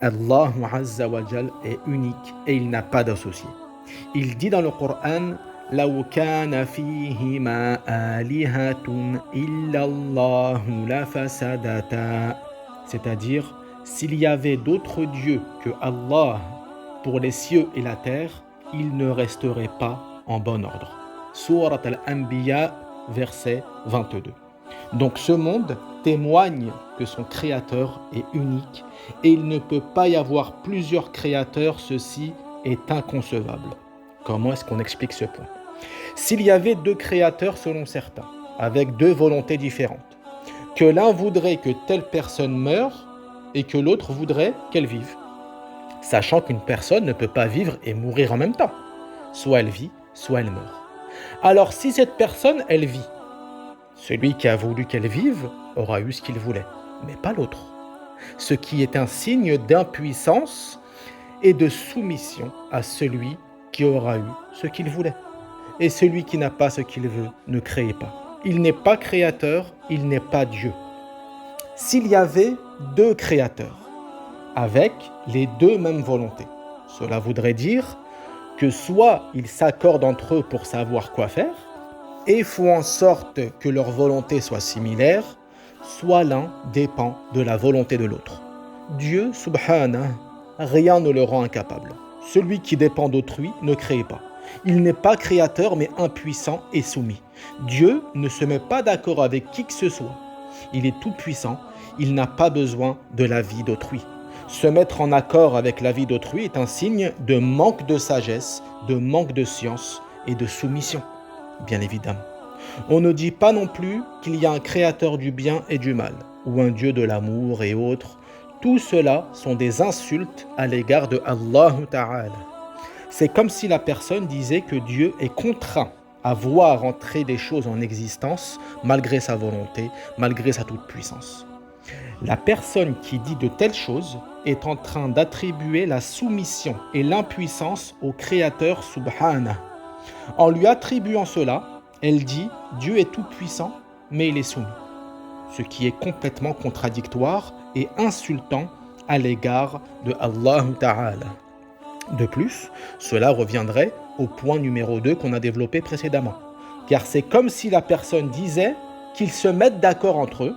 Allah Azza wa Jal est unique et il n'a pas d'associé. Il dit dans le Coran لو كان فيهما آلهة إلا الله لفسدتا, c'est-à-dire s'il y avait d'autres dieux que Allah pour les cieux et la terre, ils ne resteraient pas en bon ordre. Surat al-Anbiya, verset 22. Donc ce monde témoigne que son créateur est unique et il ne peut pas y avoir plusieurs créateurs, ceci est inconcevable. Comment est-ce qu'on explique ce point? S'il y avait deux créateurs selon certains, avec deux volontés différentes, que l'un voudrait que telle personne meure et que l'autre voudrait qu'elle vive, sachant qu'une personne ne peut pas vivre et mourir en même temps. Soit elle vit, soit elle meurt. Alors si cette personne, elle vit, celui qui a voulu qu'elle vive aura eu ce qu'il voulait, mais pas l'autre. Ce qui est un signe d'impuissance et de soumission à celui qui aura eu ce qu'il voulait. Et celui qui n'a pas ce qu'il veut ne crée pas. Il n'est pas créateur, il n'est pas Dieu. S'il y avait deux créateurs, avec les deux mêmes volontés, cela voudrait dire que soit ils s'accordent entre eux pour savoir quoi faire, et font en sorte que leurs volontés soient similaires, soit l'un dépend de la volonté de l'autre. Dieu, subhanah, rien ne le rend incapable. Celui qui dépend d'autrui ne crée pas. Il n'est pas créateur mais impuissant et soumis. Dieu ne se met pas d'accord avec qui que ce soit. Il est tout puissant, il n'a pas besoin de l'avis d'autrui. Se mettre en accord avec l'avis d'autrui est un signe de manque de sagesse, de manque de science et de soumission, bien évidemment. On ne dit pas non plus qu'il y a un créateur du bien et du mal, ou un Dieu de l'amour et autres. Tout cela sont des insultes à l'égard de Allah Ta'ala. C'est comme si la personne disait que Dieu est contraint à voir entrer des choses en existence malgré sa volonté, malgré sa toute-puissance. La personne qui dit de telles choses est en train d'attribuer la soumission et l'impuissance au Créateur Subhanahu. En lui attribuant cela, elle dit Dieu est tout-puissant, mais il est soumis. Ce qui est complètement contradictoire et insultant à l'égard de Allah Ta'ala. De plus, cela reviendrait au point numéro 2 qu'on a développé précédemment. Car c'est comme si la personne disait qu'ils se mettent d'accord entre eux,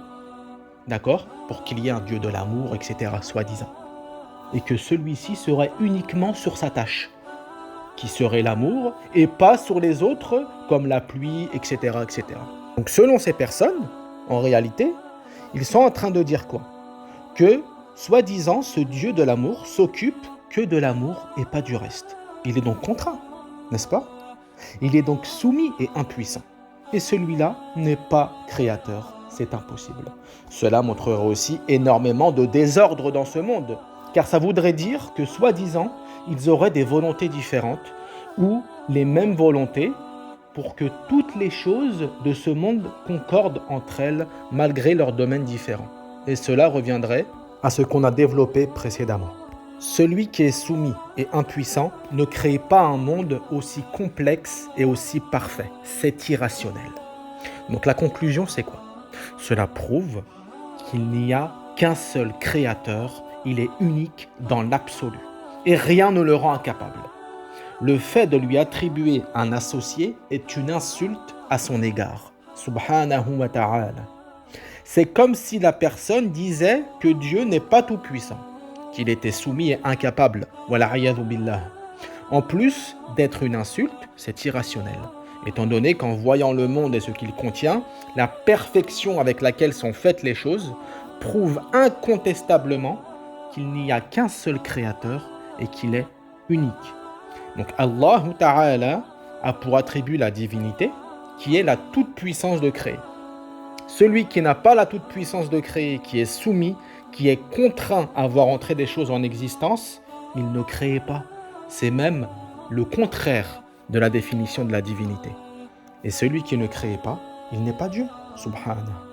d'accord, pour qu'il y ait un Dieu de l'amour, etc., soi-disant. Et que celui-ci serait uniquement sur sa tâche, qui serait l'amour, et pas sur les autres, comme la pluie, etc., etc. Donc selon ces personnes, en réalité, ils sont en train de dire quoi? Que, soi-disant, ce Dieu de l'amour s'occupe que de l'amour et pas du reste. Il est donc contraint, n'est-ce pas? Il est donc soumis et impuissant. Et celui-là n'est pas créateur, c'est impossible. Cela montrerait aussi énormément de désordre dans ce monde, car ça voudrait dire que, soi-disant, ils auraient des volontés différentes ou les mêmes volontés pour que toutes les choses de ce monde concordent entre elles malgré leurs domaines différents. Et cela reviendrait à ce qu'on a développé précédemment. Celui qui est soumis et impuissant ne crée pas un monde aussi complexe et aussi parfait. C'est irrationnel. Donc la conclusion, c'est quoi? Cela prouve qu'il n'y a qu'un seul créateur, il est unique dans l'absolu. Et rien ne le rend incapable. Le fait de lui attribuer un associé est une insulte à son égard. Subhanahu wa ta'ala. C'est comme si la personne disait que Dieu n'est pas tout puissant, qu'il était soumis et incapable. Wala'iyadhu billah. En plus d'être une insulte, c'est irrationnel, étant donné qu'en voyant le monde et ce qu'il contient, la perfection avec laquelle sont faites les choses prouve incontestablement qu'il n'y a qu'un seul créateur et qu'il est unique. Donc Allah Ta'ala a pour attribut la divinité, qui est la toute-puissance de créer. Celui qui n'a pas la toute-puissance de créer, qui est soumis, qui est contraint à voir entrer des choses en existence, il ne crée pas. C'est même le contraire de la définition de la divinité. Et celui qui ne crée pas, il n'est pas Dieu, subhanahu.